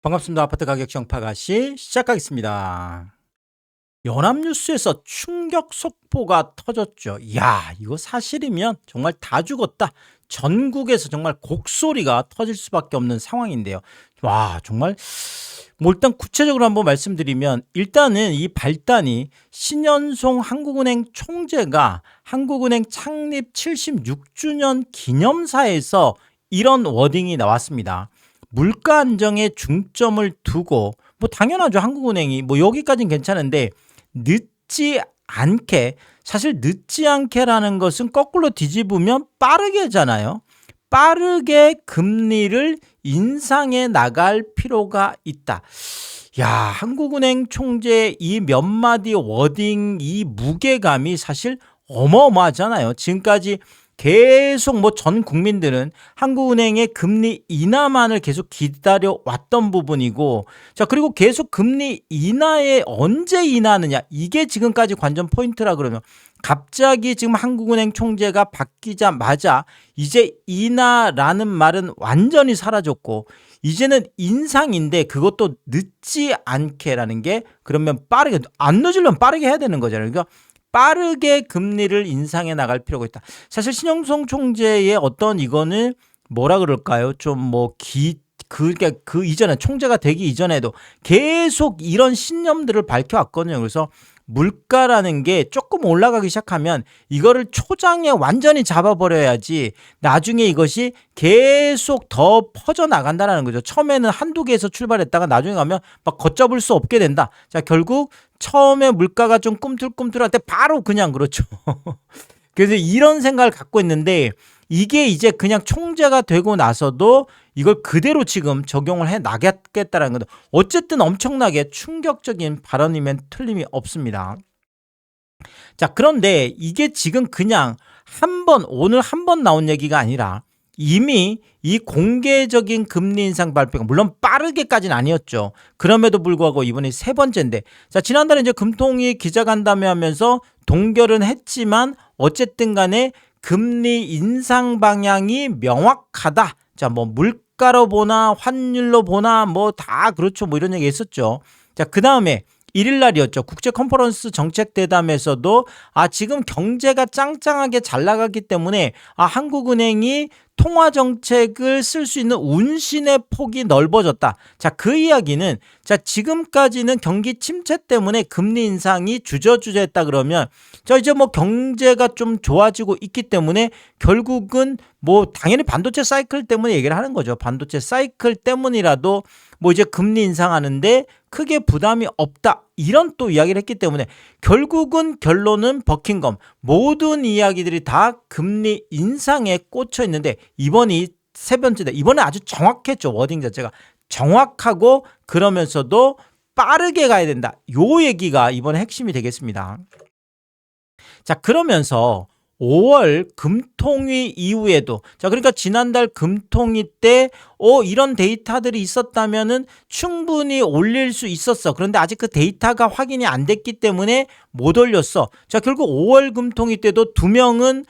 반갑습니다. 아파트 가격 정파가시 시작하겠습니다. 연합뉴스에서 충격 속보가 터졌죠. 야, 이거 사실이면 정말 다 죽었다. 전국에서 정말 곡소리가 터질 수밖에 없는 상황인데요. 와, 정말 뭐 일단 구체적으로 한번 말씀드리면 일단은 이 발단이 신현송 한국은행 총재가 한국은행 창립 76주년 기념사에서 이런 워딩이 나왔습니다. 물가 안정에 중점을 두고 뭐 당연하죠. 한국은행이 뭐 여기까지는 괜찮은데 늦지 않게, 사실 늦지 않게라는 것은 거꾸로 뒤집으면 빠르게잖아요. 빠르게 금리를 인상해 나갈 필요가 있다. 야, 한국은행 총재 이 몇 마디 워딩, 이 무게감이 사실 어마어마하잖아요. 지금까지 계속 뭐 전 국민들은 한국은행의 금리 인하만을 계속 기다려 왔던 부분이고, 자, 그리고 계속 금리 인하에 언제 인하느냐, 이게 지금까지 관전 포인트라 그러면 갑자기 지금 한국은행 총재가 바뀌자마자 이제 인하라는 말은 완전히 사라졌고 이제는 인상인데 그것도 늦지 않게라는 게, 그러면 빠르게, 안 늦으려면 빠르게 해야 되는 거잖아요. 그러니까 빠르게 금리를 인상해 나갈 필요가 있다. 사실 신영성 총재의 어떤 이거는 뭐라 그럴까요? 좀 뭐 그러니까 그 이전에 총재가 되기 이전에도 계속 이런 신념들을 밝혀왔거든요. 그래서 물가라는 게 조금 올라가기 시작하면 이거를 초장에 완전히 잡아버려야지 나중에 이것이 계속 더 퍼져나간다는 거죠. 처음에는 한두 개에서 출발했다가 나중에 가면 막 걷잡을 수 없게 된다. 자, 결국 처음에 물가가 좀 꿈틀꿈틀할 때 바로 그냥 그렇죠. 그래서 이런 생각을 갖고 있는데 이게 이제 그냥 총재가 되고 나서도 이걸 그대로 지금 적용을 해 나가겠다라는 거죠. 어쨌든 엄청나게 충격적인 발언이면 틀림이 없습니다. 자, 그런데 이게 지금 그냥 오늘 한 번 나온 얘기가 아니라 이미 이 공개적인 금리 인상 발표가 물론 빠르게까지는 아니었죠. 그럼에도 불구하고 이번이 세 번째인데, 자, 지난달에 이제 금통위 기자간담회 하면서 동결은 했지만 어쨌든 간에 금리 인상 방향이 명확하다. 자, 뭐 물가로 보나 환율로 보나 뭐 다 그렇죠. 뭐 이런 얘기 했었죠. 자, 그다음에 1일 날이었죠. 국제 컨퍼런스 정책 대담에서도 지금 경제가 짱짱하게 잘 나가기 때문에 한국은행이 통화 정책을 쓸 수 있는 운신의 폭이 넓어졌다. 자, 그 이야기는, 자, 지금까지는 경기 침체 때문에 금리 인상이 주저주저했다 그러면, 자, 이제 뭐 경제가 좀 좋아지고 있기 때문에 결국은 뭐 당연히 반도체 사이클 때문에 얘기를 하는 거죠. 반도체 사이클 때문이라도 뭐 이제 금리 인상하는데 크게 부담이 없다. 이런 또 이야기를 했기 때문에 결국은 결론은 버킹엄, 모든 이야기들이 다 금리 인상에 꽂혀 있는데 이번이 세 번째다. 이번에 아주 정확했죠. 워딩 자체가 정확하고 그러면서도 빠르게 가야 된다. 요 얘기가 이번에 핵심이 되겠습니다. 자, 그러면서 5월 금통위 이후에도, 자, 그러니까 지난달 금통위 때 이런 데이터들이 있었다면은 충분히 올릴 수 있었어. 그런데 아직 그 데이터가 확인이 안 됐기 때문에 못 올렸어. 자, 결국 5월 금통위 때도 2명은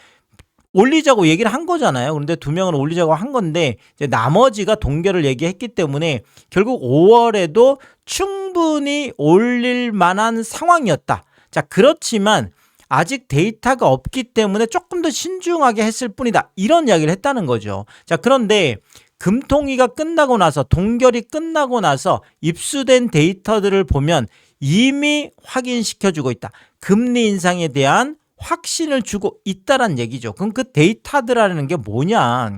올리자고 얘기를 한 거잖아요. 그런데 2명은 올리자고 한 건데 이제 나머지가 동결을 얘기했기 때문에 결국 5월에도 충분히 올릴 만한 상황이었다. 자, 그렇지만 아직 데이터가 없기 때문에 조금 더 신중하게 했을 뿐이다. 이런 이야기를 했다는 거죠. 자, 그런데 금통위가 끝나고 나서, 동결이 끝나고 나서 입수된 데이터들을 보면 이미 확인시켜주고 있다. 금리 인상에 대한 확신을 주고 있다란 얘기죠. 그럼 그 데이터들이라는 게 뭐냐?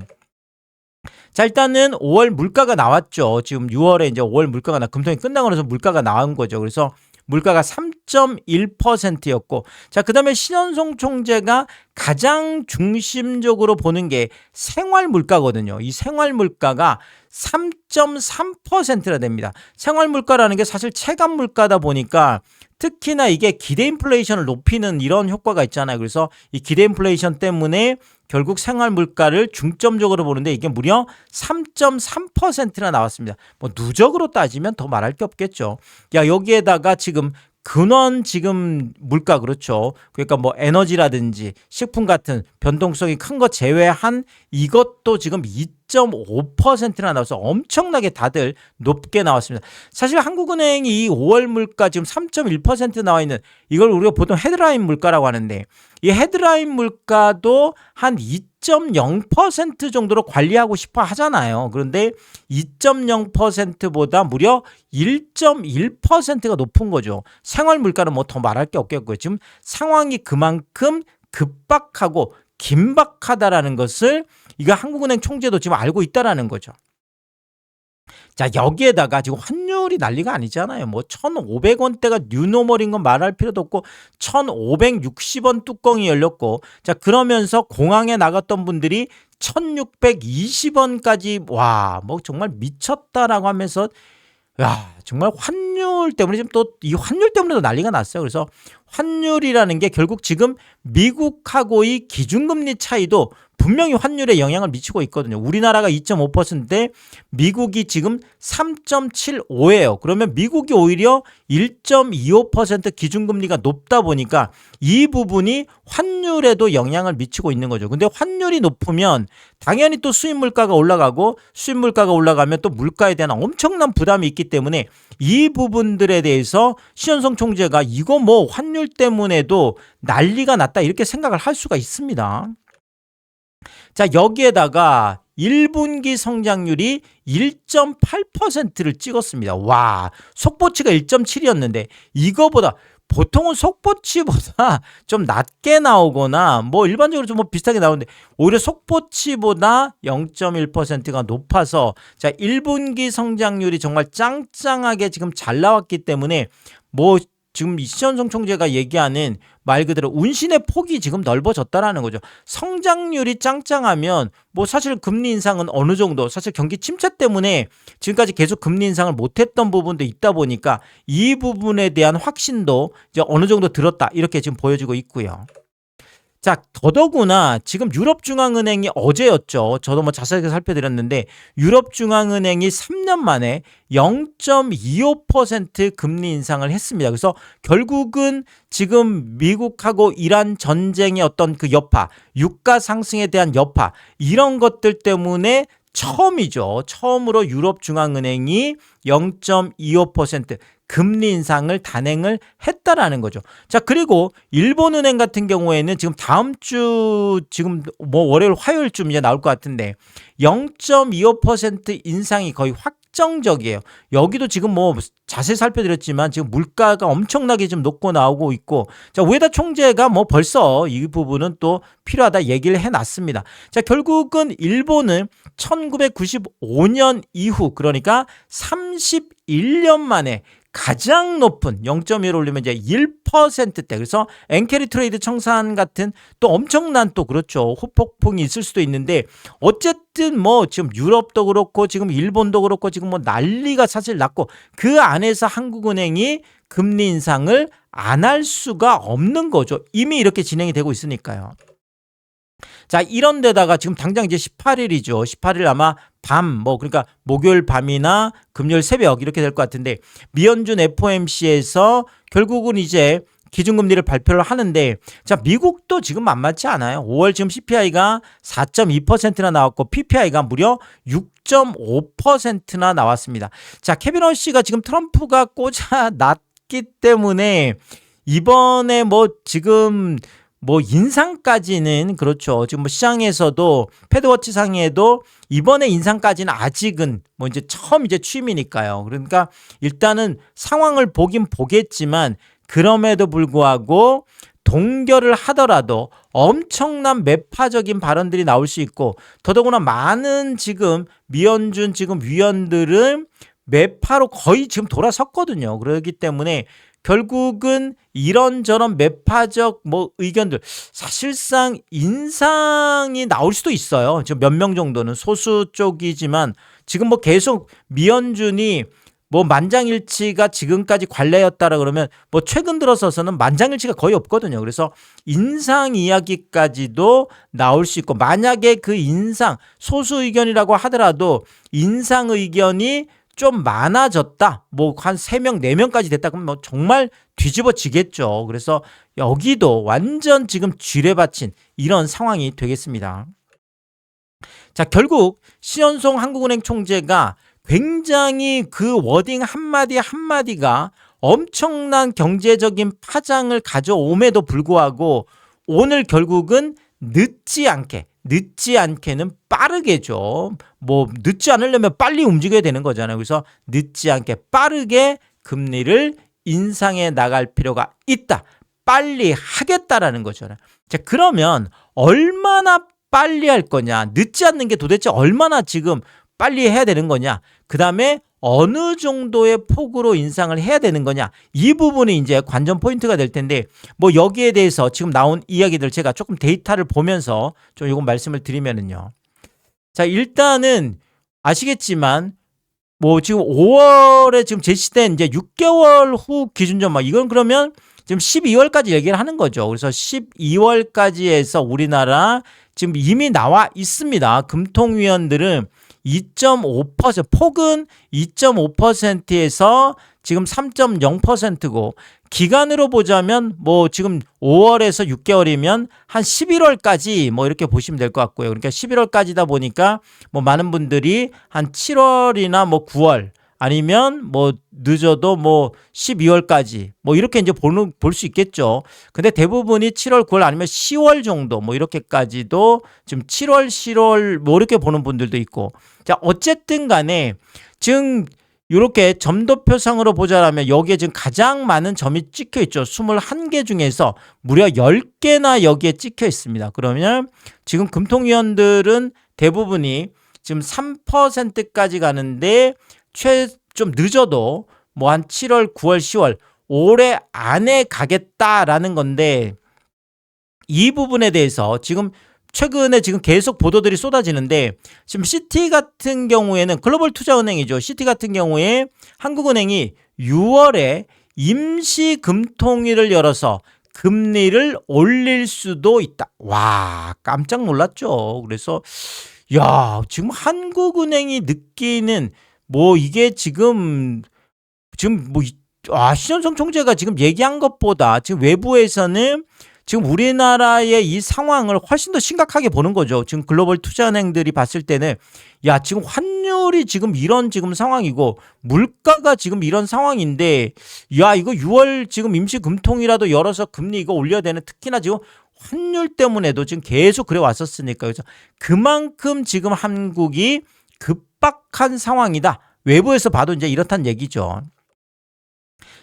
자, 일단은 5월 물가가 나왔죠. 지금 6월에 이제 5월 물가가 금통위 끝나고 나서 물가가 나온 거죠. 그래서 물가가 3.1%였고, 자, 그 다음에 신현송 총재가 가장 중심적으로 보는 게 생활 물가거든요. 이 생활 물가가 3.3%나 됩니다. 생활 물가라는 게 사실 체감 물가다 보니까 특히나 이게 기대 인플레이션을 높이는 이런 효과가 있잖아요. 그래서 이 기대 인플레이션 때문에 결국 생활 물가를 중점적으로 보는데 이게 무려 3.3%나 나왔습니다. 뭐 누적으로 따지면 더 말할 게 없겠죠. 야, 여기에다가 지금 근원 지금 물가, 그렇죠. 그러니까 뭐 에너지라든지 식품 같은 변동성이 큰 거 제외한 이것도 지금 2.5%나 나와서 엄청나게 다들 높게 나왔습니다. 사실 한국은행이 이 5월 물가 지금 3.1% 나와 있는 이걸 우리가 보통 헤드라인 물가라고 하는데 이 헤드라인 물가도 한 2.0% 정도로 관리하고 싶어 하잖아요. 그런데 2.0%보다 무려 1.1%가 높은 거죠. 생활 물가는 뭐 더 말할 게 없겠고요. 지금 상황이 그만큼 급박하고 긴박하다라는 것을 이거 한국은행 총재도 지금 알고 있다라는 거죠. 자, 여기에다가 지금 환율이 난리가 아니잖아요. 뭐 1,500원대가 뉴노멀인 건 말할 필요도 없고 1,560원 뚜껑이 열렸고 자, 그러면서 공항에 나갔던 분들이 1,620원까지 와, 뭐 정말 미쳤다라고 하면서 야, 정말 환율 때문에 지금 또 이 환율 때문에도 난리가 났어요. 그래서 환율이라는 게 결국 지금 미국하고의 기준금리 차이도 분명히 환율에 영향을 미치고 있거든요. 우리나라가 2.5%인데 미국이 지금 3.75예요. 그러면 미국이 오히려 1.25% 기준금리가 높다 보니까 이 부분이 환율에도 영향을 미치고 있는 거죠. 근데 환율이 높으면 당연히 또 수입 물가가 올라가고 수입 물가가 올라가면 또 물가에 대한 엄청난 부담이 있기 때문에 이 부분들에 대해서 신현성 총재가 이거 뭐 환율 때문에도 난리가 났다 이렇게 생각을 할 수가 있습니다. 자, 여기에다가 1분기 성장률이 1.8%를 찍었습니다. 와, 속보치가 1.7이었는데 이거보다 보통은 속보치보다 좀 낮게 나오거나 뭐 일반적으로 좀 뭐 비슷하게 나오는데 오히려 속보치보다 0.1%가 높아서 자, 1분기 성장률이 정말 짱짱하게 지금 잘 나왔기 때문에 뭐 지금 신현성 총재가 얘기하는 말 그대로 운신의 폭이 지금 넓어졌다라는 거죠. 성장률이 짱짱하면 뭐 사실 금리 인상은 어느 정도 사실 경기 침체 때문에 지금까지 계속 금리 인상을 못했던 부분도 있다 보니까 이 부분에 대한 확신도 이제 어느 정도 들었다 이렇게 지금 보여지고 있고요. 자, 더더구나 지금 유럽중앙은행이 어제였죠. 저도 뭐 자세하게 살펴드렸는데 유럽중앙은행이 3년 만에 0.25% 금리 인상을 했습니다. 그래서 결국은 지금 미국하고 이란 전쟁의 어떤 그 여파, 유가 상승에 대한 여파 이런 것들 때문에 처음이죠. 처음으로 유럽중앙은행이 0.25% 금리 인상을 단행을 했다라는 거죠. 자, 그리고 일본은행 같은 경우에는 지금 다음 주 지금 뭐 월요일 화요일쯤 이제 나올 것 같은데 0.25% 인상이 거의 확정적이에요. 여기도 지금 뭐 자세히 살펴드렸지만 지금 물가가 엄청나게 좀 높고 나오고 있고 자, 우에다 총재가 뭐 벌써 이 부분은 또 필요하다 얘기를 해놨습니다. 자, 결국은 일본은 1995년 이후 그러니까 31년 만에 가장 높은 0.1을 올리면 이제 1%대 그래서 엔캐리 트레이드 청산 같은 또 엄청난 또 그렇죠 후폭풍이 있을 수도 있는데 어쨌든 뭐 지금 유럽도 그렇고 지금 일본도 그렇고 지금 뭐 난리가 사실 났고 그 안에서 한국은행이 금리 인상을 안 할 수가 없는 거죠. 이미 이렇게 진행이 되고 있으니까요. 자, 이런 데다가 지금 당장 이제 18일이죠. 18일 아마 밤, 뭐, 그러니까 목요일 밤이나 금요일 새벽 이렇게 될 것 같은데, 미연준 FOMC에서 결국은 이제 기준금리를 발표를 하는데, 자, 미국도 지금 만만치 않아요. 5월 지금 CPI가 4.2%나 나왔고, PPI가 무려 6.5%나 나왔습니다. 자, 케빈 허쉬가 지금 트럼프가 꽂아놨기 때문에, 이번에 뭐 지금 뭐 인상까지는 그렇죠. 지금 뭐 시장에서도 패드워치 상에도 이번에 인상까지는 아직은 뭐 이제 처음 이제 취임이니까요. 그러니까 일단은 상황을 보긴 보겠지만 그럼에도 불구하고 동결을 하더라도 엄청난 매파적인 발언들이 나올 수 있고 더더구나 많은 지금 미연준 지금 위원들은 매파로 거의 지금 돌아섰거든요. 그렇기 때문에 결국은 이런저런 매파적 뭐 의견들 사실상 인상이 나올 수도 있어요. 지금 몇 명 정도는 소수 쪽이지만 지금 뭐 계속 미연준이 뭐 만장일치가 지금까지 관례였다라 그러면 뭐 최근 들어서서는 만장일치가 거의 없거든요. 그래서 인상 이야기까지도 나올 수 있고 만약에 그 인상 소수 의견이라고 하더라도 인상 의견이 좀 많아졌다. 뭐 한 3명, 4명까지 됐다. 그러면 뭐 정말 뒤집어지겠죠. 그래서 여기도 완전 지금 쥐레받친 이런 상황이 되겠습니다. 자, 결국 신현송 한국은행 총재가 굉장히 그 워딩 한마디 한마디가 엄청난 경제적인 파장을 가져옴에도 불구하고 오늘 결국은 늦지 않게는 빠르게죠. 뭐 늦지 않으려면 빨리 움직여야 되는 거잖아요. 그래서 늦지 않게 빠르게 금리를 인상해 나갈 필요가 있다. 빨리 하겠다라는 거잖아요. 자, 그러면 얼마나 빨리 할 거냐? 늦지 않는 게 도대체 얼마나 지금 빨리 해야 되는 거냐? 그다음에 어느 정도의 폭으로 인상을 해야 되는 거냐? 이 부분이 이제 관전 포인트가 될 텐데 뭐 여기에 대해서 지금 나온 이야기들 제가 조금 데이터를 보면서 좀 이건 말씀을 드리면은요. 자, 일단은 아시겠지만 뭐 지금 5월에 지금 제시된 이제 6개월 후 기준 전망 이건 그러면 지금 12월까지 얘기를 하는 거죠. 그래서 12월까지에서 우리나라 지금 이미 나와 있습니다. 금통위원들은 2.5% 폭은 2.5%에서 지금 3.0%고 기간으로 보자면 뭐 지금 5월에서 6개월이면 한 11월까지 뭐 이렇게 보시면 될 것 같고요. 그러니까 11월까지다 보니까 뭐 많은 분들이 한 7월이나 뭐 9월 아니면 뭐 늦어도 뭐 12월까지 뭐 이렇게 이제 볼 수 있겠죠. 근데 대부분이 7월, 9월 아니면 10월 정도 뭐 이렇게까지도 지금 7월, 10월 뭐 이렇게 보는 분들도 있고. 자, 어쨌든 간에 지금 이렇게 점도표상으로 보자라면 여기에 지금 가장 많은 점이 찍혀 있죠. 21개 중에서 무려 10개나 여기에 찍혀 있습니다. 그러면 지금 금통위원들은 대부분이 지금 3%까지 가는데 좀 늦어도 뭐 한 7월, 9월, 10월 올해 안에 가겠다라는 건데 이 부분에 대해서 지금 최근에 지금 계속 보도들이 쏟아지는데 지금 시티 같은 경우에는 글로벌 투자은행이죠. 시티 같은 경우에 한국은행이 6월에 임시 금통위를 열어서 금리를 올릴 수도 있다. 와, 깜짝 놀랐죠. 그래서 야, 지금 한국은행이 느끼는 뭐 이게 지금 뭐 신현성 총재가 지금 얘기한 것보다 지금 외부에서는 지금 우리나라의 이 상황을 훨씬 더 심각하게 보는 거죠. 지금 글로벌 투자은행들이 봤을 때는 야, 지금 환율이 지금 이런 지금 상황이고 물가가 지금 이런 상황인데 야, 이거 6월 지금 임시 금통이라도 열어서 금리 이거 올려야 되는 특히나 지금 환율 때문에도 지금 계속 그래 왔었으니까 그래서 그만큼 지금 한국이 급박한 상황이다. 외부에서 봐도 이제 이렇단 얘기죠.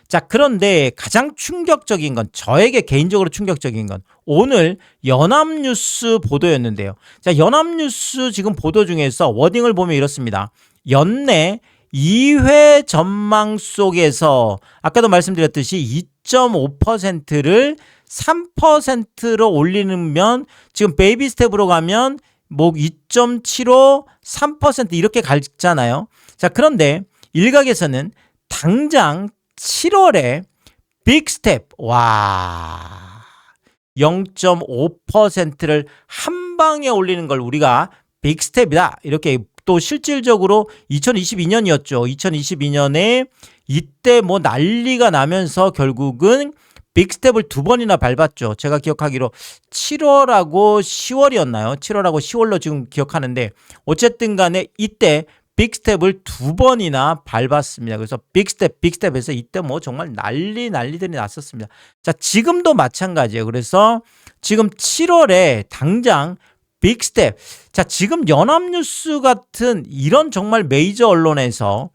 자, 그런데 가장 충격적인 건 저에게 개인적으로 충격적인 건 오늘 연합뉴스 보도였는데요. 자, 연합뉴스 지금 보도 중에서 워딩을 보면 이렇습니다. 연내 2회 전망 속에서 아까도 말씀드렸듯이 2.5%를 3%로 올리면 지금 베이비 스텝으로 가면 뭐 2.75, 3% 이렇게 갔잖아요. 자, 그런데 일각에서는 당장 7월에 빅스텝 0.5%를 한 방에 올리는 걸 우리가 빅스텝이다 이렇게 또 실질적으로 2022년이었죠. 2022년에 이때 뭐 난리가 나면서 결국은 빅스텝을 2번이나 밟았죠. 제가 기억하기로 7월하고 10월이었나요? 7월하고 10월로 지금 기억하는데 어쨌든 간에 이때 빅스텝을 2번이나 밟았습니다. 그래서 빅스텝에서 이때 뭐 정말 난리들이 났었습니다. 자, 지금도 마찬가지예요. 그래서 지금 7월에 당장 빅스텝. 자, 지금 연합뉴스 같은 이런 정말 메이저 언론에서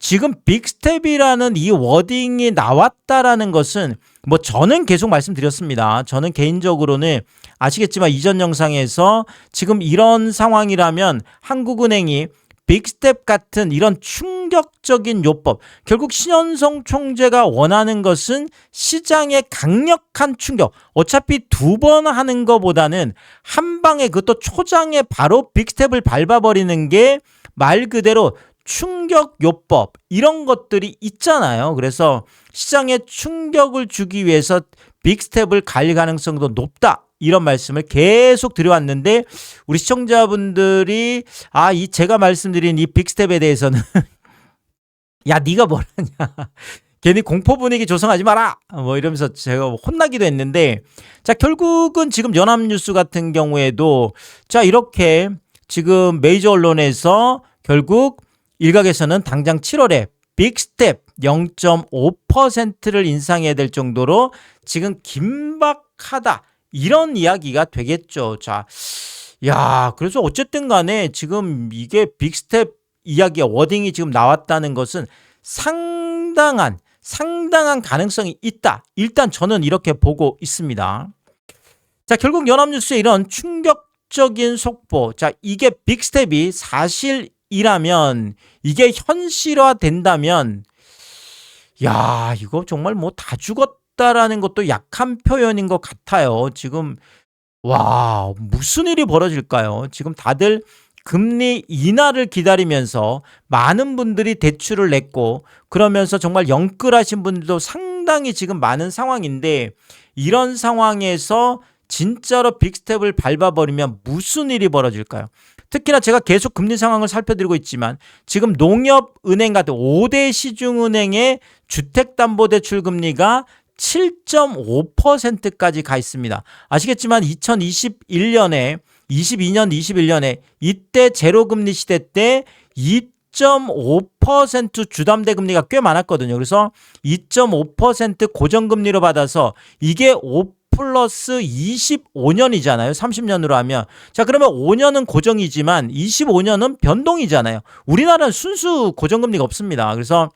지금 빅스텝이라는 이 워딩이 나왔다라는 것은 뭐 저는 계속 말씀드렸습니다. 저는 개인적으로는 아시겠지만 이전 영상에서 지금 이런 상황이라면 한국은행이 빅스텝 같은 이런 충격적인 요법, 결국 신현성 총재가 원하는 것은 시장의 강력한 충격, 어차피 2번 하는 것보다는 한 방에 그것도 초장에 바로 빅스텝을 밟아버리는 게 말 그대로 충격 요법 이런 것들이 있잖아요. 그래서 시장에 충격을 주기 위해서 빅스텝을 갈 가능성도 높다. 이런 말씀을 계속 드려왔는데 우리 시청자분들이 이 제가 말씀드린 이 빅스텝에 대해서는 야, 네가 뭘 하냐. 괜히 공포 분위기 조성하지 마라. 뭐 이러면서 제가 혼나기도 했는데 자, 결국은 지금 연합뉴스 같은 경우에도 자, 이렇게 지금 메이저 언론에서 결국 일각에서는 당장 7월에 빅스텝 0.5%를 인상해야 될 정도로 지금 긴박하다. 이런 이야기가 되겠죠. 자, 야, 그래서 어쨌든 간에 지금 이게 빅스텝 이야기의 워딩이 지금 나왔다는 것은 상당한 가능성이 있다. 일단 저는 이렇게 보고 있습니다. 자, 결국 연합뉴스의 이런 충격적인 속보. 자, 이게 빅스텝이 사실이라면, 이게 현실화된다면, 야, 이거 정말 뭐 다 죽었다라는 것도 약한 표현인 것 같아요. 지금, 와, 무슨 일이 벌어질까요? 지금 다들 금리 인하를 기다리면서 많은 분들이 대출을 냈고, 그러면서 정말 영끌하신 분들도 상당히 지금 많은 상황인데, 이런 상황에서 진짜로 빅스텝을 밟아버리면 무슨 일이 벌어질까요? 특히나 제가 계속 금리 상황을 살펴드리고 있지만 지금 농협은행 같은 5대 시중은행의 주택담보대출 금리가 7.5%까지 가 있습니다. 아시겠지만 2021년에 22년, 21년에 이때 제로금리 시대 때 2.5% 주담대 금리가 꽤 많았거든요. 그래서 2.5% 고정금리로 받아서 이게 5 플러스 25년이잖아요. 30년으로 하면. 자, 그러면 5년은 고정이지만 25년은 변동이잖아요. 우리나라는 순수 고정금리가 없습니다. 그래서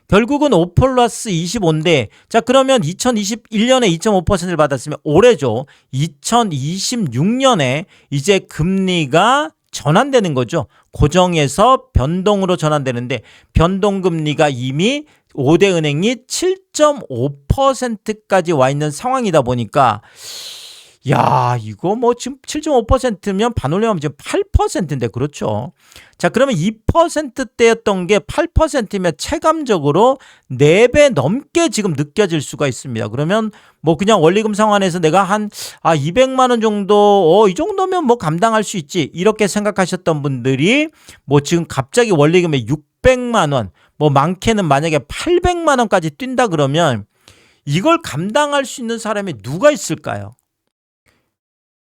결국은 5 플러스 25인데, 자, 그러면 2021년에 2.5%를 받았으면 올해죠. 2026년에 이제 금리가 전환되는 거죠. 고정에서 변동으로 전환되는데, 변동금리가 이미 5대 은행이 7.5%까지 와 있는 상황이다 보니까, 야, 이거 뭐 지금 7.5%면 반올림하면 지금 8%인데, 그렇죠. 자, 그러면 2%대였던 게 8%면 체감적으로 4배 넘게 지금 느껴질 수가 있습니다. 그러면 뭐 그냥 원리금 상환에서 내가 한 200만 원 정도, 이 정도면 뭐 감당할 수 있지, 이렇게 생각하셨던 분들이 뭐 지금 갑자기 원리금에 600만 원, 뭐 많게는 만약에 800만 원까지 뛴다 그러면 이걸 감당할 수 있는 사람이 누가 있을까요?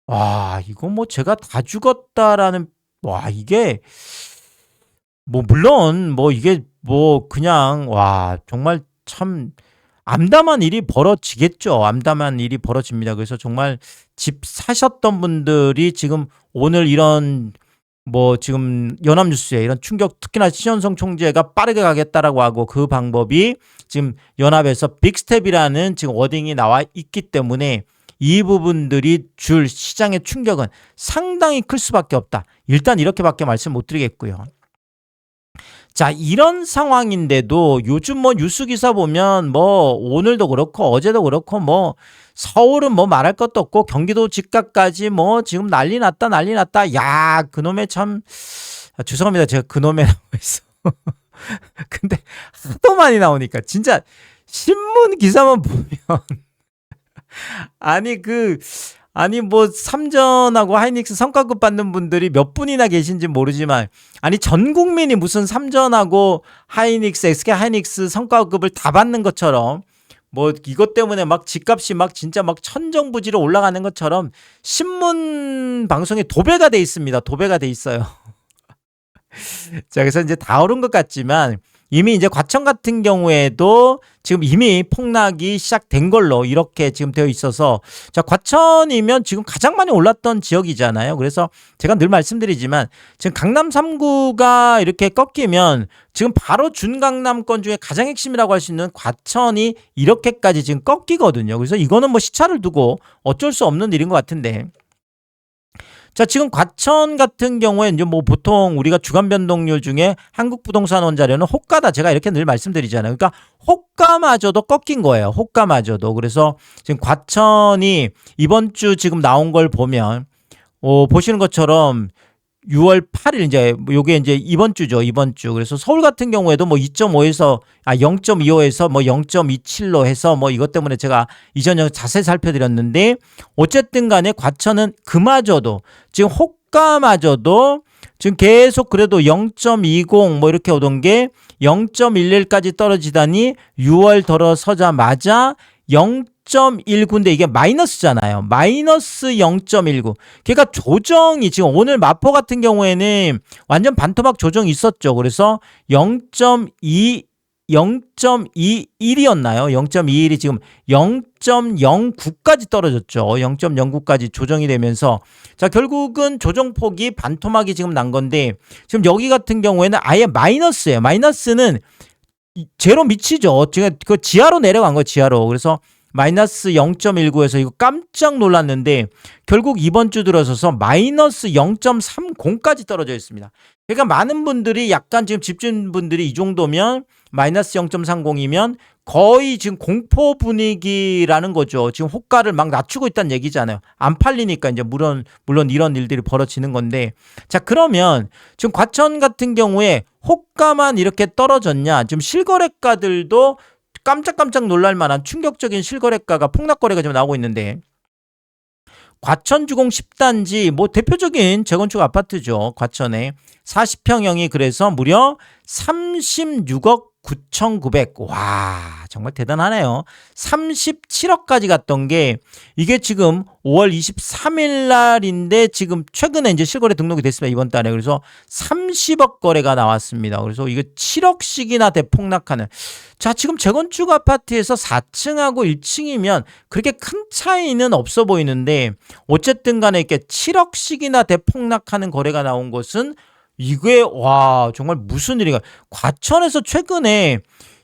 와, 이거 뭐 제가 다 죽었다라는, 와, 이게 뭐 물론 뭐 이게 뭐 그냥, 와, 정말 참 암담한 일이 벌어지겠죠. 암담한 일이 벌어집니다. 그래서 정말 집 사셨던 분들이 지금 오늘 이런 뭐 지금 연합뉴스에 이런 충격, 특히나 신현성 총재가 빠르게 가겠다라고 하고 그 방법이 지금 연합에서 빅스텝이라는 지금 워딩이 나와 있기 때문에 이 부분들이 줄 시장의 충격은 상당히 클 수밖에 없다. 일단 이렇게밖에 말씀 못 드리겠고요. 자, 이런 상황인데도 요즘 뭐 뉴스 기사 보면 뭐 오늘도 그렇고 어제도 그렇고 뭐 서울은 뭐 말할 것도 없고 경기도 집값까지 뭐 지금 난리 났다. 야, 그놈의 참, 죄송합니다. 제가 그놈이라고 해서. 근데 하도 많이 나오니까 진짜 신문 기사만 보면 아니 뭐 삼전하고 하이닉스 성과급 받는 분들이 몇 분이나 계신지 모르지만, 아니 전 국민이 무슨 삼전하고 하이닉스, SK 하이닉스 성과급을 다 받는 것처럼 뭐 이것 때문에 막 집값이 막 진짜 막 천정부지로 올라가는 것처럼 신문 방송에 도배가 돼 있습니다. 도배가 돼 있어요. 자, 그래서 이제 다 오른 것 같지만 이미 이제 과천 같은 경우에도 지금 이미 폭락이 시작된 걸로 이렇게 지금 되어 있어서, 자, 과천이면 지금 가장 많이 올랐던 지역이잖아요. 그래서 제가 늘 말씀드리지만 지금 강남 3구가 이렇게 꺾이면 지금 바로 준강남권 중에 가장 핵심이라고 할 수 있는 과천이 이렇게까지 지금 꺾이거든요. 그래서 이거는 뭐 시차를 두고 어쩔 수 없는 일인 것 같은데, 자, 지금 과천 같은 경우에 이제 뭐 보통 우리가 주간 변동률 중에 한국부동산 원자료는 호가다, 제가 이렇게 늘 말씀드리잖아요. 그러니까 호가마저도 꺾인 거예요. 호가마저도. 그래서 지금 과천이 이번 주 지금 나온 걸 보면 보시는 것처럼 6월 8일 이제 요게 이제 이번 주죠. 이번 주. 그래서 서울 같은 경우에도 뭐 2.5에서 0.25에서 뭐 0.27로 해서 뭐 이것 때문에 제가 이전에 자세히 살펴드렸는데, 어쨌든 간에 과천은 그마저도 지금 호가마저도 지금 계속 그래도 0.20 뭐 이렇게 오던 게 0.11까지 떨어지다니 6월 들어서자마자 0.19인데 이게 마이너스잖아요. 마이너스 0.19. 그러니까 조정이 지금 오늘 마포 같은 경우에는 완전 반토막 조정이 있었죠. 그래서 0.21이었나요? 0.21이 지금 0.09까지 떨어졌죠. 0.09까지 조정이 되면서 자, 결국은 조정폭이 반토막이 지금 난 건데 지금 여기 같은 경우에는 아예 마이너스예요. 마이너스는 제로 미치죠. 지금 그 지하로 내려간 거예요. 지하로. 그래서 마이너스 0.19에서 이거 깜짝 놀랐는데 결국 이번 주 들어서서 마이너스 0.30까지 떨어져 있습니다. 그러니까 많은 분들이 약간 지금 집주인분들이 이 정도면 마이너스 0.30이면 거의 지금 공포 분위기라는 거죠. 지금 호가를 막 낮추고 있다는 얘기잖아요. 안 팔리니까 이제 물론 이런 일들이 벌어지는 건데 자, 그러면 지금 과천 같은 경우에 호가만 이렇게 떨어졌냐? 지금 실거래가들도 깜짝깜짝 놀랄 만한 충격적인 실거래가가 폭락거래가 지금 나오고 있는데 과천주공 10단지 뭐 대표적인 재건축 아파트죠. 과천에 40평형이 그래서 무려 36억 9,900. 와, 정말 대단하네요. 37억까지 갔던 게 이게 지금 5월 23일 날인데 지금 최근에 이제 실거래 등록이 됐습니다. 이번 달에. 그래서 30억 거래가 나왔습니다. 그래서 이거 7억씩이나 대폭락하는. 자, 지금 재건축 아파트에서 4층하고 1층이면 그렇게 큰 차이는 없어 보이는데 어쨌든 간에 이렇게 7억씩이나 대폭락하는 거래가 나온 것은 이게 와 정말 무슨 일인가. 과천에서 최근에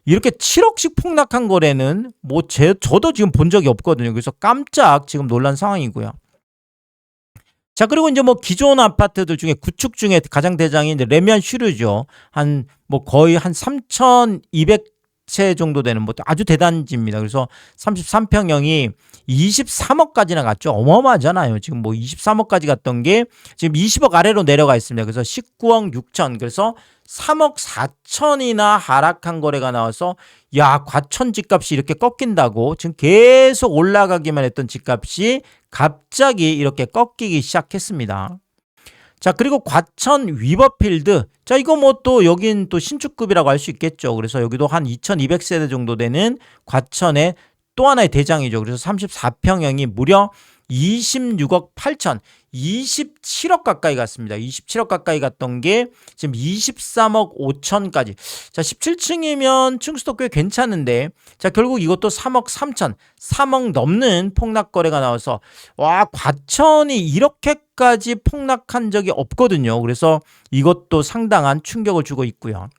이렇게 7억씩 폭락한 거래는 뭐 저도 지금 본 적이 없거든요. 그래서 깜짝 지금 놀란 상황이고요. 자, 그리고 이제 뭐 기존 아파트들 중에 구축 중에 가장 대장이 이제 레미안 슈르죠. 한 뭐 거의 한 3,200채 정도 되는 뭐 아주 대단지입니다. 그래서 33평형이 23억까지나 갔죠. 어마어마하잖아요. 지금 뭐 23억까지 갔던 게 지금 20억 아래로 내려가 있습니다. 그래서 19억 6천. 그래서 3억 4천이나 하락한 거래가 나와서 야, 과천 집값이 이렇게 꺾인다고 지금 계속 올라가기만 했던 집값이 갑자기 이렇게 꺾이기 시작했습니다. 자, 그리고 과천 위버필드. 자, 이거 뭐 또 여긴 또 신축급이라고 할 수 있겠죠. 그래서 여기도 한 2200세대 정도 되는 과천의 또 하나의 대장이죠. 그래서 34평형이 무려 26억 8천, 27억 가까이 갔습니다. 27억 가까이 갔던 게 지금 23억 5천까지. 자, 17층이면 층수도 꽤 괜찮은데 자, 결국 이것도 3억 3천, 3억 넘는 폭락 거래가 나와서 와, 과천이 이렇게까지 폭락한 적이 없거든요. 그래서 이것도 상당한 충격을 주고 있고요.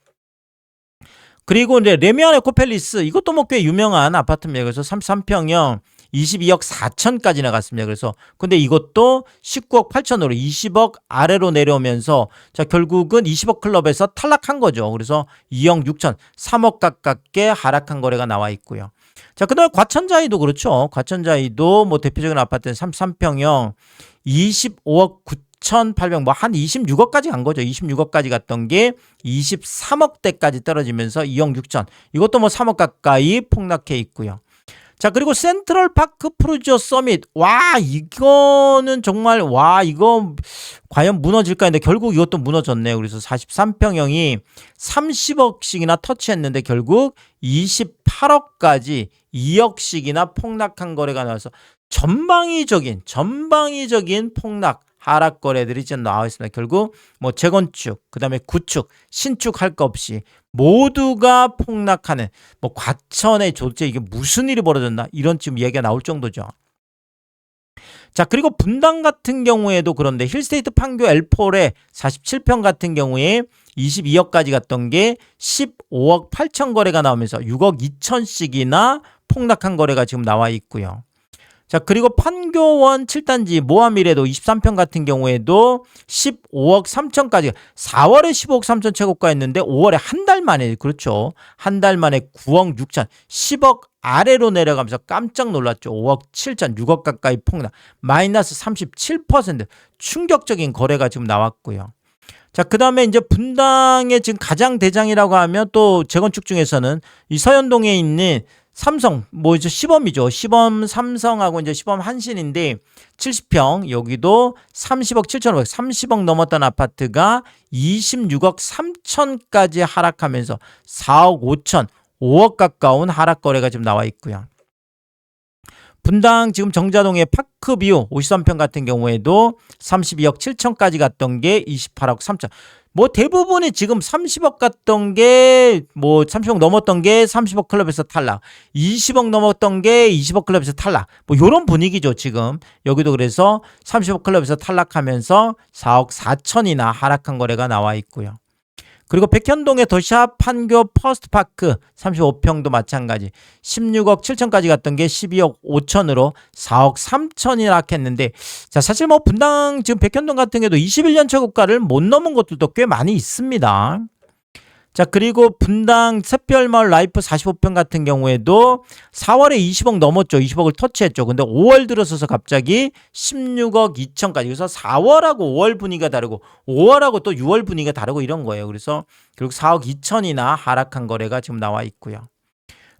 그리고 이제 레미안 에코팰리스 이것도 뭐 꽤 유명한 아파트입니다. 그래서 33평형 22억 4천까지 나갔습니다. 그래서 근데 이것도 19억 8천으로 20억 아래로 내려오면서 자, 결국은 20억 클럽에서 탈락한 거죠. 그래서 2억 6천, 3억 가깝게 하락한 거래가 나와 있고요. 자, 그다음에 과천자이도 그렇죠. 과천자이도 뭐 대표적인 아파트는 33평형 25억 9,800 뭐 한 26억까지 간 거죠. 26억까지 갔던 게 23억대까지 떨어지면서 2억 6천. 이것도 뭐 3억 가까이 폭락해 있고요. 자, 그리고 센트럴파크 프루지오 서밋. 와, 이거는 정말 와, 이거 과연 무너질까 했는데 결국 이것도 무너졌네요. 그래서 43평형이 30억씩이나 터치했는데 결국 28억까지 2억씩이나 폭락한 거래가 나와서 전방위적인 폭락 하락 거래들이 지금 나와 있습니다. 결국 뭐 재건축, 그다음에 구축, 신축 할 거 없이 모두가 폭락하는 뭐 과천의 도대체 이게 무슨 일이 벌어졌나 이런 지금 얘기가 나올 정도죠. 자, 그리고 분당 같은 경우에도 그런데 힐스테이트 판교 L4에 47평 같은 경우에 22억까지 갔던 게 15억 8천 거래가 나오면서 6억 2천씩이나 폭락한 거래가 지금 나와 있고요. 자, 그리고 판교원 7단지 모하밀에도 23평 같은 경우에도 15억 3천까지 4월에 15억 3천 최고가였는데 5월에 한 달 만에 그렇죠. 한 달 만에 9억 6천 10억 아래로 내려가면서 깜짝 놀랐죠. 5억 7천 6억 가까이 폭락 마이너스 37% 충격적인 거래가 지금 나왔고요. 자, 그 다음에 이제 분당의 지금 가장 대장이라고 하면 또 재건축 중에서는 이 서현동에 있는 삼성, 뭐 이제 시범이죠. 시범 삼성하고 이제 시범 한신인데 70평, 여기도 30억 7천오백, 30억 넘었던 아파트가 26억 3천까지 하락하면서 4억 5천, 5억 가까운 하락 거래가 지금 나와 있고요. 분당 지금 정자동의 파크뷰 53평 같은 경우에도 32억 7천까지 갔던 게 28억 3천. 뭐 대부분이 지금 30억 갔던 게 뭐 30억 넘었던 게 30억 클럽에서 탈락, 20억 넘었던 게 20억 클럽에서 탈락, 뭐 요런 분위기죠. 지금 여기도 그래서 30억 클럽에서 탈락하면서 4억 4천이나 하락한 거래가 나와 있고요. 그리고 백현동의 더샵 판교 퍼스트파크 35평도 마찬가지 16억 7천까지 갔던 게 12억 5천으로 4억 3천이 하락했는데, 자 사실 뭐 분당 지금 백현동 같은 경우도 21년 최고가를 못 넘은 것들도 꽤 많이 있습니다. 자 그리고 분당 샛별마을 라이프 45평 같은 경우에도 4월에 20억 넘었죠. 20억을 터치했죠. 근데 5월 들어서서 갑자기 16억 2천까지. 그래서 4월하고 5월 분위기가 다르고 5월하고 또 6월 분위기가 다르고 이런 거예요. 그래서 결국 4억 2천이나 하락한 거래가 지금 나와 있고요.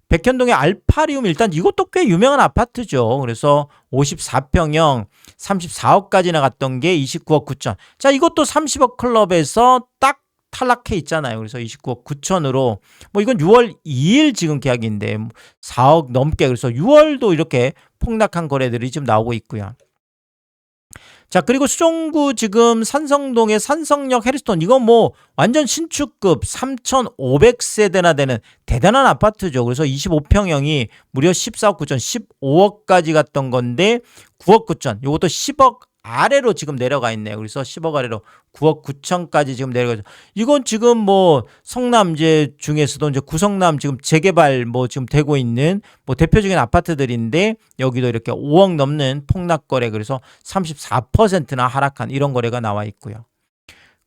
백현동의 알파리움, 일단 이것도 꽤 유명한 아파트죠. 그래서 54평형 34억까지 나갔던 게 29억 9천. 자 이것도 30억 클럽에서 딱 탈락해 있잖아요. 그래서 29억 9천으로 뭐 이건 6월 2일 지금 계약인데 4억 넘게, 그래서 6월도 이렇게 폭락한 거래들이 지금 나오고 있고요. 자 그리고 수정구 지금 산성동의 산성역 해리스톤, 이건 뭐 완전 신축급 3,500세대나 되는 대단한 아파트죠. 그래서 25평형이 무려 14억 9천, 15억까지 갔던 건데 9억 9천, 이것도 10억 아래로 지금 내려가 있네요. 그래서 10억 아래로 9억 9천까지 지금 내려가죠. 이건 지금 뭐 성남 이제 중에서도 이제 구성남 지금 재개발 뭐 지금 되고 있는 뭐 대표적인 아파트들인데, 여기도 이렇게 5억 넘는 폭락 거래, 그래서 34%나 하락한 이런 거래가 나와 있고요.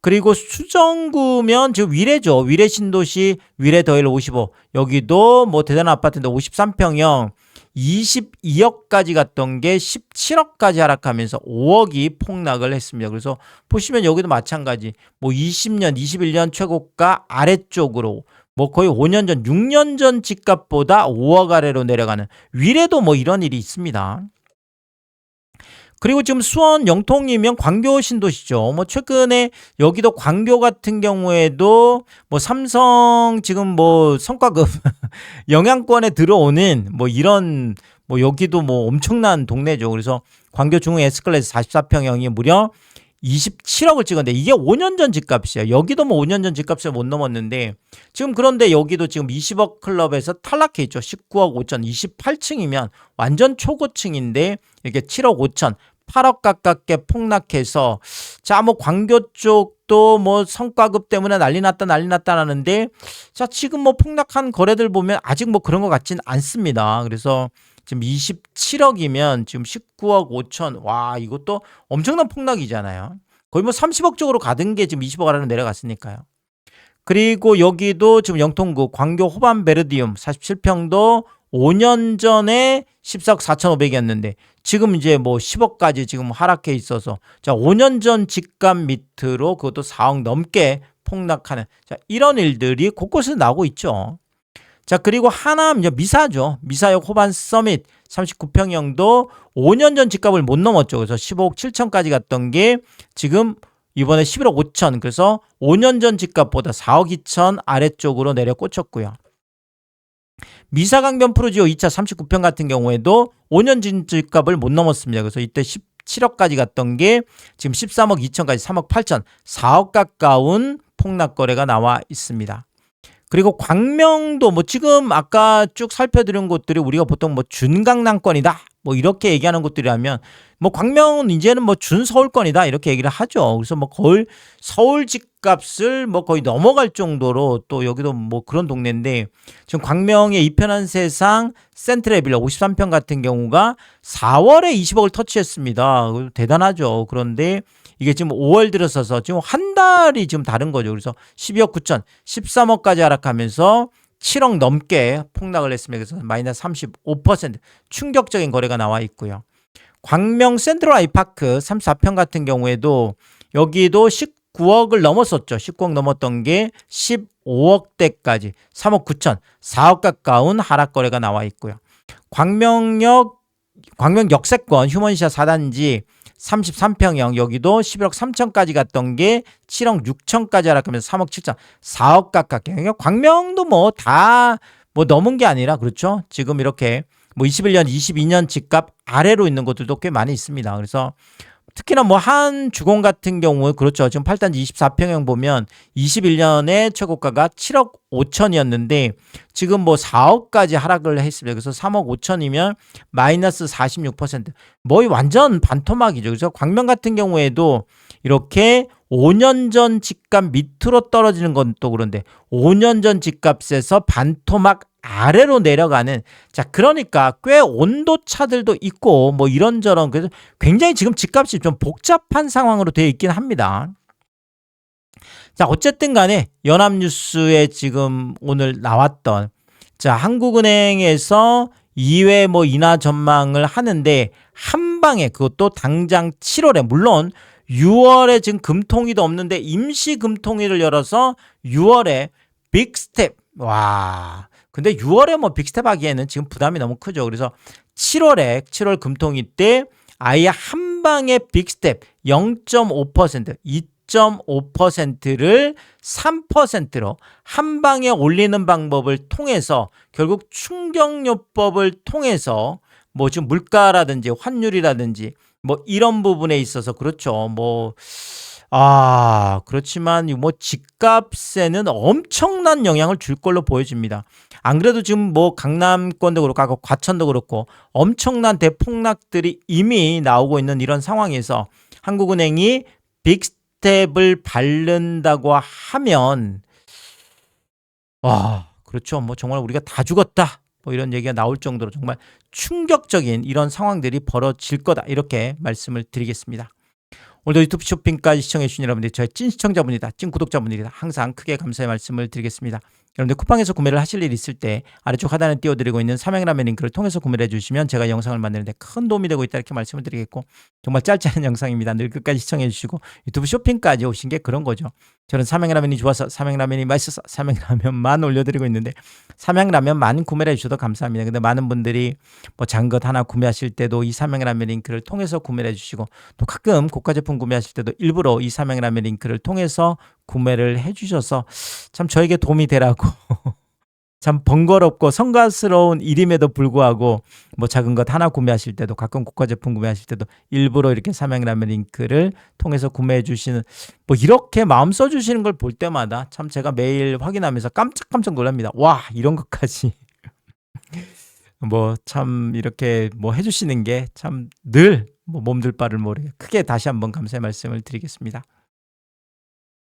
그리고 수정구면 지금 위례죠. 위례 신도시 위례 더일 55, 여기도 뭐 대단한 아파트인데 53평형 22억까지 갔던 게 17억까지 하락하면서 5억이 폭락을 했습니다. 그래서 보시면 여기도 마찬가지 뭐 20년, 21년 최고가 아래쪽으로 뭐 거의 5년 전, 6년 전 집값보다 5억 아래로 내려가는, 위례도 뭐 이런 일이 있습니다. 그리고 지금 수원 영통이면 광교 신도시죠. 뭐 최근에 여기도 광교 같은 경우에도 뭐 삼성 지금 뭐 성과급 영향권에 들어오는 뭐 이런 뭐 여기도 뭐 엄청난 동네죠. 그래서 광교 중흥 S클래스 44평형이 무려 27억을 찍었는데 이게 5년 전 집값이에요. 여기도 뭐 5년 전 집값을 못 넘었는데 지금, 그런데 여기도 지금 20억 클럽에서 탈락해 있죠. 19억 5천, 28층이면 완전 초고층인데 이렇게 7억 5천, 8억 가깝게 폭락해서, 자 뭐 광교 쪽도 뭐 성과급 때문에 난리 났다 하는데, 자 지금 뭐 폭락한 거래들 보면 아직 뭐 그런 것 같진 않습니다. 그래서 지금 27억이면 지금 19억 5천, 와 이것도 엄청난 폭락이잖아요. 거의 뭐 30억 쪽으로 가던 게 지금 20억 아래로 내려갔으니까요. 그리고 여기도 지금 영통구 광교 호반 베르디움 47평도 5년 전에 14억 4,500이었는데 지금 이제 뭐 10억까지 지금 하락해 있어서, 자 5년 전 집값 밑으로 그것도 4억 넘게 폭락하는, 자 이런 일들이 곳곳에서 나오고 있죠. 자 그리고 하남 이제 미사죠. 미사역 호반 서밋 39평형도 5년 전 집값을 못 넘었죠. 그래서 15억 7천까지 갔던 게 지금 이번에 11억 5천, 그래서 5년 전 집값보다 4억 2천 아래쪽으로 내려 꽂혔고요. 미사강변 프로지오 2차 39평 같은 경우에도 5년 전 집값을 못 넘었습니다. 그래서 이때 17억까지 갔던 게 지금 13억 2천까지 3억 8천, 4억 가까운 폭락 거래가 나와 있습니다. 그리고 광명도 뭐 지금 아까 쭉 살펴드린 곳들이 우리가 보통 뭐 준강남권이다 뭐 이렇게 얘기하는 곳들이라면, 뭐 광명은 이제는 뭐 준서울권이다 이렇게 얘기를 하죠. 그래서 뭐 거의 서울 집값을 뭐 거의 넘어갈 정도로 또 여기도 뭐 그런 동네인데, 지금 광명의 이편한 세상 센트레빌라 53평 같은 경우가 4월에 20억을 터치했습니다. 대단하죠. 그런데 이게 지금 5월 들어서서 지금 한 달이 지금 다른 거죠. 그래서 12억 9천, 13억까지 하락하면서 7억 넘게 폭락을 했습니다. 그래서 마이너스 35% 충격적인 거래가 나와 있고요. 광명 센트럴 아이파크 34평 같은 경우에도 여기도 19억을 넘었었죠. 19억 넘었던 게 15억대까지 3억 9천, 4억 가까운 하락 거래가 나와 있고요. 광명 역세권 휴먼시아 4단지 33평형 여기도 11억 3천까지 갔던 게 7억 6천까지 하락하면서 3억 7천, 4억 가깝게. 그러니까 광명도 뭐 다 뭐 넘은 게 아니라, 그렇죠? 지금 이렇게 뭐 21년, 22년 집값 아래로 있는 것들도 꽤 많이 있습니다. 그래서 특히나 뭐 한 주공 같은 경우 그렇죠. 지금 8단지 24평형 보면 21년에 최고가가 7억 5천이었는데 지금 뭐 4억까지 하락을 했습니다. 그래서 3억 5천이면 마이너스 46%. 뭐 완전 반토막이죠. 그래서 광명 같은 경우에도 이렇게 5년 전 집값 밑으로 떨어지는 건 또 그런데 5년 전 집값에서 반토막 아래로 내려가는, 자 그러니까 꽤 온도 차들도 있고 뭐 이런저런, 그래서 굉장히 지금 집값이 좀 복잡한 상황으로 되어 있긴 합니다. 자 어쨌든 간에 연합뉴스에 지금 오늘 나왔던, 자 한국은행에서 2회 뭐 인하 전망을 하는데 한 방에, 그것도 당장 7월에, 물론 6월에 지금 금통위도 없는데 임시 금통위를 열어서 6월에 빅스텝, 와 근데 6월에 뭐 빅스텝 하기에는 지금 부담이 너무 크죠. 그래서 7월 금통위 때 아예 한 방에 빅스텝 0.5%, 2.5%를 3%로 한 방에 올리는 방법을 통해서 결국 충격요법을 통해서 뭐 지금 물가라든지 환율이라든지 뭐 이런 부분에 있어서 그렇죠. 뭐 그렇지만 뭐 집값에는 엄청난 영향을 줄 걸로 보여집니다. 안 그래도 지금 뭐 강남권도 그렇고 과천도 그렇고 엄청난 대폭락들이 이미 나오고 있는 이런 상황에서 한국은행이 빅스텝을 밟는다고 하면 그렇죠. 뭐 정말 우리가 다 죽었다, 뭐 이런 얘기가 나올 정도로 정말 충격적인 이런 상황들이 벌어질 거다, 이렇게 말씀을 드리겠습니다. 오늘도 유튜브 쇼핑까지 시청해주신 여러분들, 저의 찐 시청자분이다, 찐 구독자분들이다, 항상 크게 감사의 말씀을 드리겠습니다. 여러분들 쿠팡에서 구매를 하실 일 있을 때 아래쪽 하단에 띄워드리고 있는 삼양라면 링크를 통해서 구매를 해주시면 제가 영상을 만드는데 큰 도움이 되고 있다, 이렇게 말씀을 드리겠고, 정말 짧지 않은 영상입니다. 늘 끝까지 시청해주시고 유튜브 쇼핑까지 오신 게 그런 거죠. 저는 삼양라면이 좋아서, 삼양라면이 맛있어서 삼양라면만 올려드리고 있는데 삼양라면만 구매를 해주셔도 감사합니다. 근데 많은 분들이 뭐 작은 것 하나 구매하실 때도 이 삼양라면 링크를 통해서 구매를 해주시고, 또 가끔 고가 제품 구매하실 때도 일부러 이 삼양라면 링크를 통해서 구매를 해주셔서 참 저에게 도움이 되라고 참 번거롭고 성가스러운 일임에도 불구하고 뭐 작은 것 하나 구매하실 때도, 가끔 고가 제품 구매하실 때도 일부러 이렇게 삼양라면 링크를 통해서 구매해 주시는, 뭐 이렇게 마음 써주시는 걸 볼 때마다 참 제가 매일 확인하면서 깜짝깜짝 놀랍니다. 와, 이런 것까지 뭐 참 이렇게 뭐 해주시는 게 참 늘 뭐 몸둘 바를 모르게 크게 다시 한번 감사의 말씀을 드리겠습니다.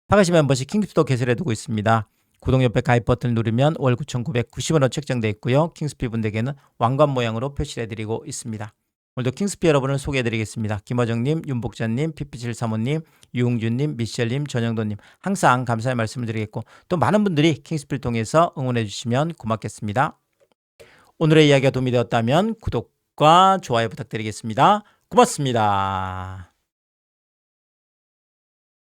파가시 멤버십 킹스피도 개설해두고 있습니다. 구독 옆에 가입 버튼을 누르면 월 9,990원으로 책정되어 있고요. 킹스피 분들에게는 왕관 모양으로 표시를 해드리고 있습니다. 오늘도 킹스피 여러분을 소개해드리겠습니다. 김어정님, 윤복자님, 피피칠사모님, 유웅준님, 미셸님, 전영도님, 항상 감사의 말씀을 드리겠고, 또 많은 분들이 킹스피를 통해서 응원해 주시면 고맙겠습니다. 오늘의 이야기가 도움이 되었다면 구독과 좋아요 부탁드리겠습니다. 고맙습니다.